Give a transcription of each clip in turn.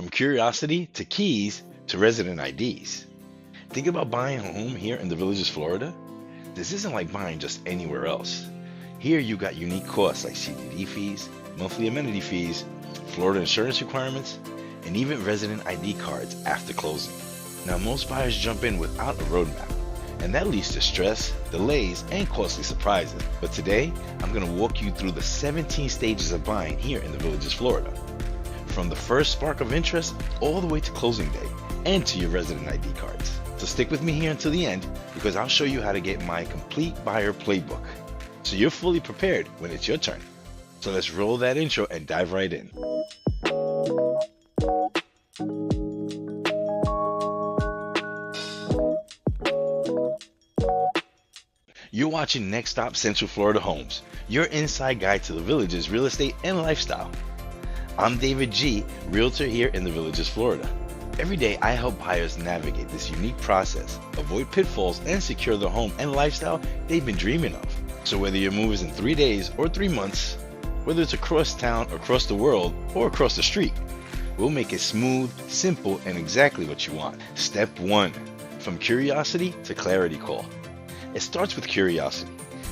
from curiosity to keys to resident IDs. Think about buying a home here in the Villages, Florida? This isn't like buying just anywhere else. Here you got unique costs like CDD fees, monthly amenity fees, Florida insurance requirements, and even resident ID cards after closing. Now most buyers jump in without a roadmap, and that leads to stress, delays, and costly surprises. But today, I'm going to walk you through the 17 stages of buying here in the Villages, Florida. From the first spark of interest all the way to closing day and to your resident ID cards. So stick with me here until the end because I'll show you how to get my complete buyer playbook so you're fully prepared when it's your turn. So let's roll that intro and dive right in. You're watching Next Stop Central Florida Homes, your inside guide to the Villages real estate and lifestyle. I'm David G, realtor here in the Villages, Florida. Every day I help buyers navigate this unique process, avoid pitfalls, and secure the home and lifestyle they've been dreaming of. So whether your move is in 3 days or 3 months, whether it's across town, across the world, or across the street, we'll make it smooth, simple, and exactly what you want. Step 1, from curiosity to clarity call. It starts with curiosity.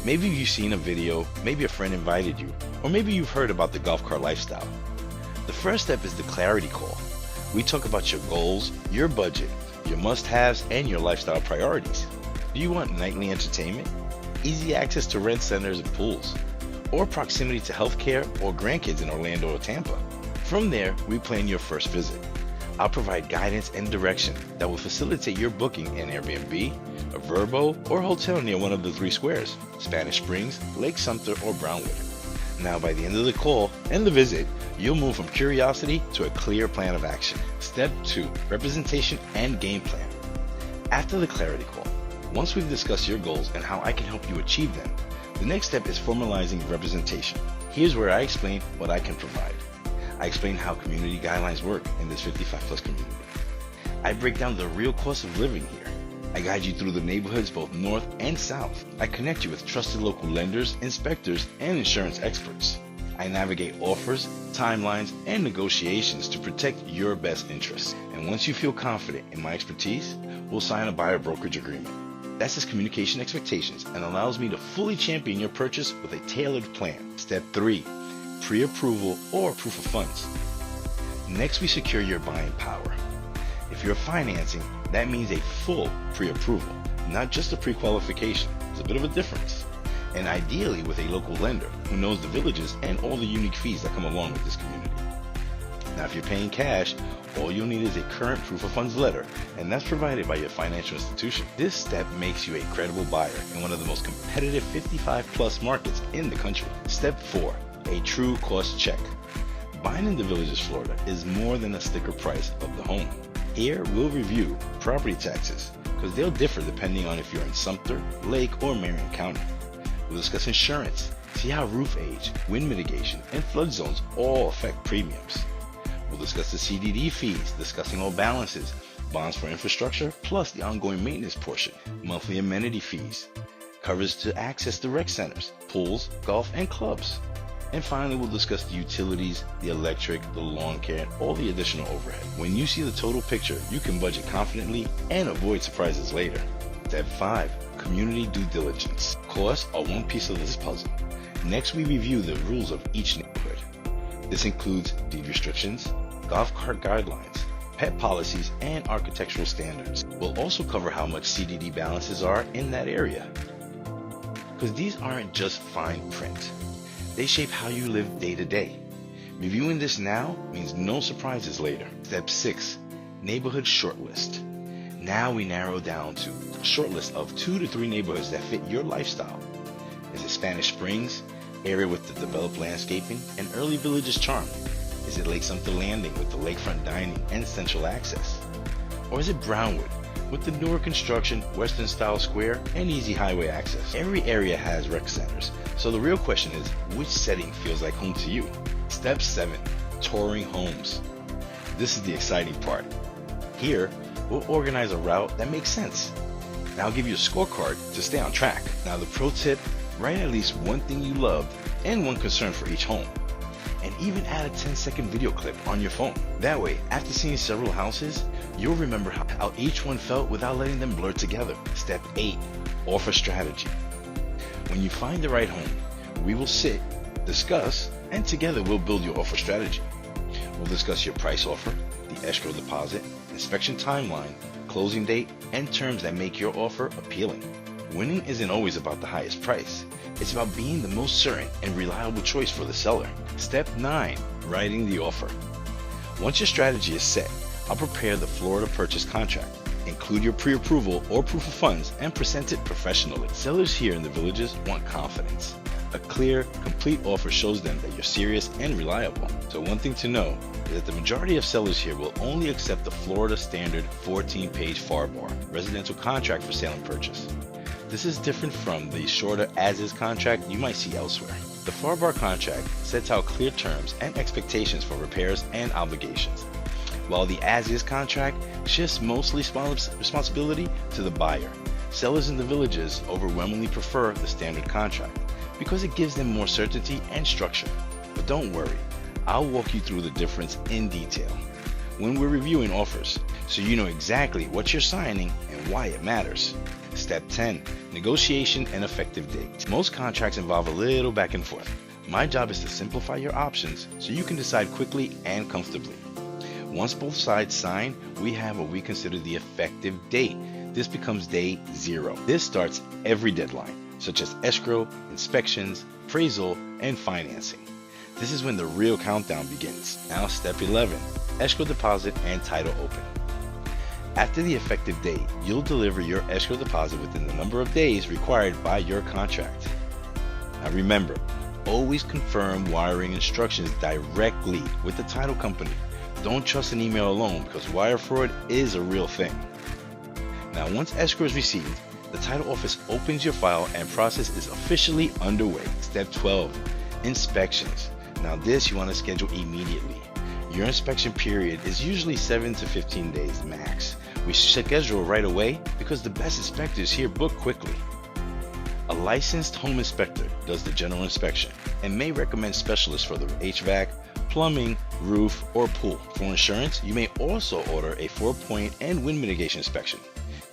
Maybe you've seen a video, maybe a friend invited you, or maybe you've heard about the golf cart lifestyle. The first step is the clarity call. We talk about your goals, your budget, your must-haves, and your lifestyle priorities. Do you want nightly entertainment, easy access to rent centers and pools, or proximity to healthcare or grandkids in Orlando or Tampa? From there, we plan your first visit. I'll provide guidance and direction that will facilitate your booking an Airbnb, a Verbo, or hotel near one of the 3 squares, Spanish Springs, Lake Sumter, or Brownwood. Now by the end of the call and the visit, you'll move from curiosity to a clear plan of action. Step 2, representation and game plan. After the clarity call, once we've discussed your goals and how I can help you achieve them, the next step is formalizing representation. Here's where I explain what I can provide. I explain how community guidelines work in this 55+ community. I break down the real cost of living here. I guide you through the neighborhoods both north and south. I connect you with trusted local lenders, inspectors, and insurance experts. I navigate offers, timelines, and negotiations to protect your best interests. And once you feel confident in my expertise, we'll sign a buyer brokerage agreement. That's just communication expectations and allows me to fully champion your purchase with a tailored plan. Step 3, pre-approval or proof of funds. Next, we secure your buying power. If you're financing, that means a full pre-approval, not just a pre-qualification. It's a bit of a difference. And ideally with a local lender who knows the Villages and all the unique fees that come along with this community. Now if you're paying cash, all you'll need is a current proof of funds letter, and that's provided by your financial institution. This step makes you a credible buyer in one of the most competitive 55+ markets in the country. Step 4, a true cost check. Buying in the Villages, Florida is more than a sticker price of the home. Here we'll review property taxes because they'll differ depending on if you're in Sumter, Lake, or Marion County. We'll discuss insurance, see how roof age, wind mitigation, and flood zones all affect premiums. We'll discuss the CDD fees, discussing all balances, bonds for infrastructure, plus the ongoing maintenance portion, monthly amenity fees, coverage to access the rec centers, pools, golf, and clubs. And finally, we'll discuss the utilities, the electric, the lawn care, and all the additional overhead. When you see the total picture, you can budget confidently and avoid surprises later. Step 5, community due diligence. Costs are one piece of this puzzle. Next, we review the rules of each neighborhood. This includes deed restrictions, golf cart guidelines, pet policies, and architectural standards. We'll also cover how much CDD balances are in that area. Because these aren't just fine print. They shape how you live day to day. Reviewing this now means no surprises later. Step 6, neighborhood shortlist. Now we narrow down to a shortlist of 2 to 3 neighborhoods that fit your lifestyle. Is it Spanish Springs, area with the developed landscaping and early Villages charm? Is it Lake Sumter Landing with the lakefront dining and central access? Or is it Brownwood with the newer construction, western style square, and easy highway access? Every area has rec centers, so the real question is, which setting feels like home to you? Step 7, touring homes. This is the exciting part. Here, we'll organize a route that makes sense. And I'll give you a scorecard to stay on track. Now the pro tip, write at least one thing you loved and one concern for each home. And even add a 10-second video clip on your phone. That way, after seeing several houses, you'll remember how each one felt without letting them blur together. Step 8, offer strategy. When you find the right home, we will sit, discuss, and together we'll build your offer strategy. We'll discuss your price offer, the escrow deposit, inspection timeline, closing date, and terms that make your offer appealing. Winning isn't always about the highest price. It's about being the most certain and reliable choice for the seller. Step 9, writing the offer. Once your strategy is set, I'll prepare the Florida purchase contract. Include your pre-approval or proof of funds and present it professionally. Sellers here in the Villages want confidence. A clear, complete offer shows them that you're serious and reliable. So one thing to know is that the majority of sellers here will only accept the Florida standard 14-page FARBAR, residential contract for sale and purchase. This is different from the shorter as-is contract you might see elsewhere. The FARBAR contract sets out clear terms and expectations for repairs and obligations, while the as-is contract shifts mostly responsibility to the buyer. Sellers in the Villages overwhelmingly prefer the standard contract because it gives them more certainty and structure. But don't worry, I'll walk you through the difference in detail when we're reviewing offers, so you know exactly what you're signing and why it matters. Step 10, negotiation and effective date. Most contracts involve a little back and forth. My job is to simplify your options so you can decide quickly and comfortably. Once both sides sign, we have what we consider the effective date. This becomes day 0. This starts every deadline, such as escrow, inspections, appraisal, and financing. This is when the real countdown begins. Now step 11, escrow deposit and title open. After the effective date, you'll deliver your escrow deposit within the number of days required by your contract. Now remember, always confirm wiring instructions directly with the title company. Don't trust an email alone because wire fraud is a real thing. Now once escrow is received, the title office opens your file and process is officially underway. Step 12, inspections. Now this you want to schedule immediately. Your inspection period is usually 7 to 15 days max. We schedule right away because the best inspectors here book quickly. A licensed home inspector does the general inspection and may recommend specialists for the HVAC, plumbing, roof, or pool. For insurance, you may also order a 4-point and wind mitigation inspection.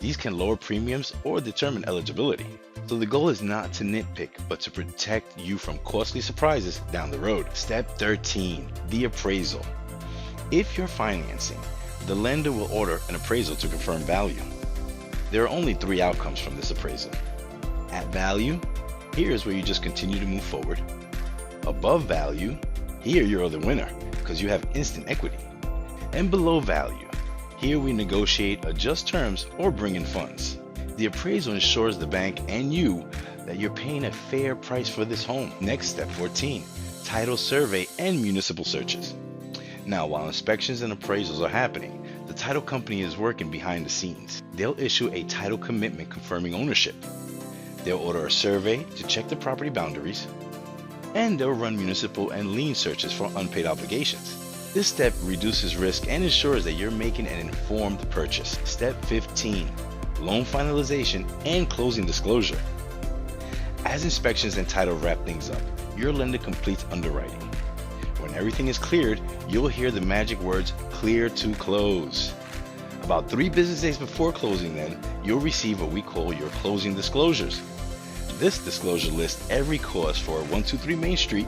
These can lower premiums or determine eligibility. So the goal is not to nitpick, but to protect you from costly surprises down the road. Step 13, the appraisal. If you're financing, the lender will order an appraisal to confirm value. There are only 3 outcomes from this appraisal. At value, here's where you just continue to move forward. Above value, here you're the winner because you have instant equity. And below value, here we negotiate, adjust terms, or bring in funds. The appraisal ensures the bank and you that you're paying a fair price for this home. Next, step 14, title survey and municipal searches. Now, while inspections and appraisals are happening, the title company is working behind the scenes. They'll issue a title commitment confirming ownership. They'll order a survey to check the property boundaries, and they'll run municipal and lien searches for unpaid obligations. This step reduces risk and ensures that you're making an informed purchase. Step 15, loan finalization and closing disclosure. As inspections and title wrap things up, your lender completes underwriting. When everything is cleared, you'll hear the magic words, clear to close. About 3 business days before closing then, you'll receive what we call your closing disclosures. This disclosure lists every cost for 123 Main Street,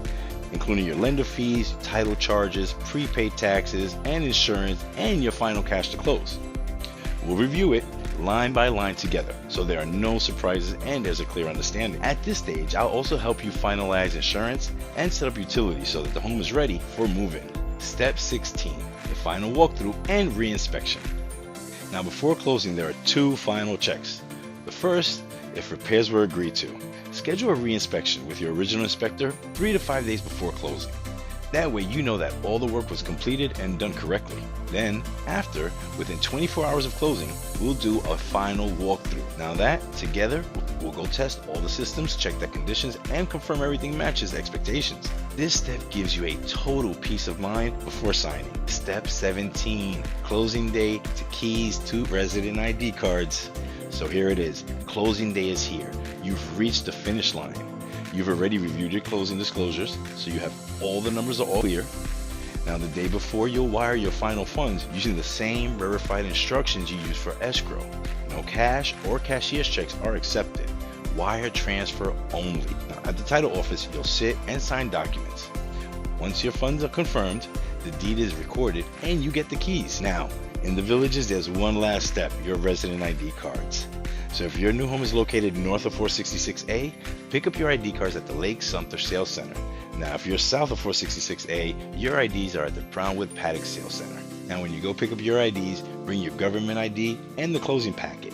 including your lender fees, title charges, prepaid taxes, and insurance, and your final cash to close. We'll review it line by line together, so there are no surprises and there's a clear understanding. At this stage, I'll also help you finalize insurance and set up utilities so that the home is ready for move-in. Step 16, the final walkthrough and re-inspection. Now before closing, there are 2 final checks. The first, if repairs were agreed to. Schedule a re-inspection with your original inspector 3 to 5 days before closing. That way you know that all the work was completed and done correctly. Then, after, within 24 hours of closing, we'll do a final walkthrough. Now that, together, we'll go test all the systems, check the conditions, and confirm everything matches expectations. This step gives you a total peace of mind before signing. Step 17, closing day to keys to resident ID cards. So here it is, closing day is here. You've reached the finish line. You've already reviewed your closing disclosures, so you have all the numbers are all clear. Now the day before, you'll wire your final funds using the same verified instructions you use for escrow. No cash or cashier's checks are accepted. Wire transfer only. Now, at the title office, you'll sit and sign documents. Once your funds are confirmed, the deed is recorded and you get the keys. Now, in the Villages, there's one last step, your resident ID cards. So if your new home is located north of 466A, pick up your ID cards at the Lake Sumter Sales Center. Now, if you're south of 466A, your IDs are at the Brownwood Paddock Sales Center. Now, when you go pick up your IDs, bring your government ID and the closing packet.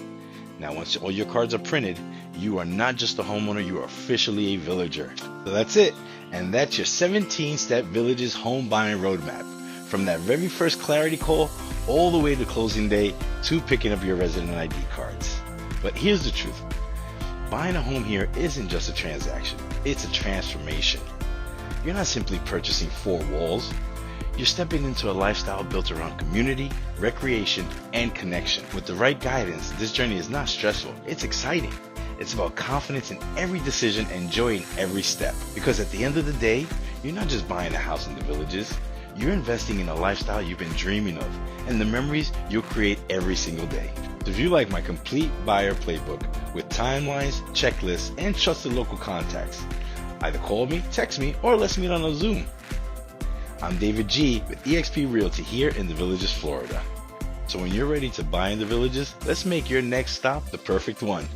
Now, once all your cards are printed, you are not just a homeowner, you are officially a villager. So that's it. And that's your 17-step Villages home buying roadmap. From that very first clarity call, all the way to closing day, to picking up your resident ID cards. But here's the truth. Buying a home here isn't just a transaction, it's a transformation. You're not simply purchasing 4 walls. You're stepping into a lifestyle built around community, recreation, and connection. With the right guidance, this journey is not stressful, it's exciting. It's about confidence in every decision and enjoying every step. Because at the end of the day, you're not just buying a house in the Villages, you're investing in a lifestyle you've been dreaming of and the memories you'll create every single day. So if you like my complete buyer playbook with timelines, checklists, and trusted local contacts, either call me, text me, or let's meet on a Zoom. I'm David G with eXp Realty here in the Villages, Florida. So when you're ready to buy in the Villages, let's make your next stop the perfect one.